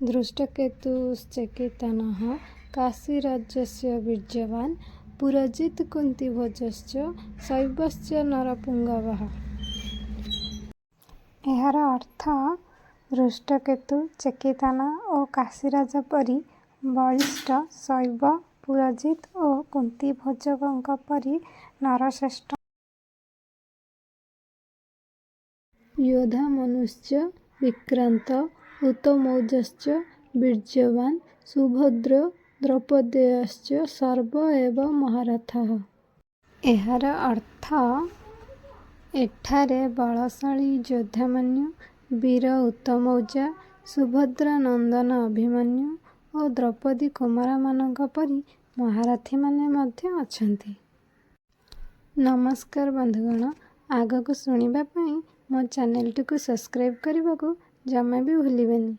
दृष्टकेतुश्चेकितानः काशीराज्यस्य वीर्यवान् पुरजित् कुन्तीभोजश्च शैवश्च नरपुङ्गवः। ଏହାର ଅର୍ଥ ଦୃଷ୍ଟକେତୁ, ଚେକିତାନ ଓ କାଶୀରାଜ ପରି ବଳିଷ୍ଠ, ଶୈବ, ପୁରଜିତ୍ ଓ କୁନ୍ତୀଭୋଜଙ୍କ ପରି ନରଶ୍ରେଷ୍ଠ योधामनुश्च विक्राନ୍ତ उतमୌଜଶ୍ଚ ବୀର୍ଯ୍ୟବାନ୍ ସୁଭଦ୍ର ଦ୍ରୌପଦେୟଶ୍ଚ ସର୍ବ ଏବ ମହାରଥଃ। ଏହାର ଅର୍ଥ ଏଠାରେ ବଳଶାଳୀ ଯୋଦ୍ଧାମାନ, ବୀର ଉତ୍ତମୌଜା, ସୁଭଦ୍ରା ନନ୍ଦନ ଅଭିମନ୍ୟୁ ଓ ଦ୍ରୌପଦୀ କୁମାରମାନଙ୍କ ପରି ମହାରଥୀମାନେ ମଧ୍ୟ ଅଛନ୍ତି। ନମସ୍କାର ବନ୍ଧୁଗଣ, ଆଗକୁ ଶୁଣିବା ପାଇଁ ମୋ ଚ୍ୟାନେଲଟିକୁ ସବସ୍କ୍ରାଇବ୍ କରିବାକୁ ଜମା ବି ଭୁଲିବେନି।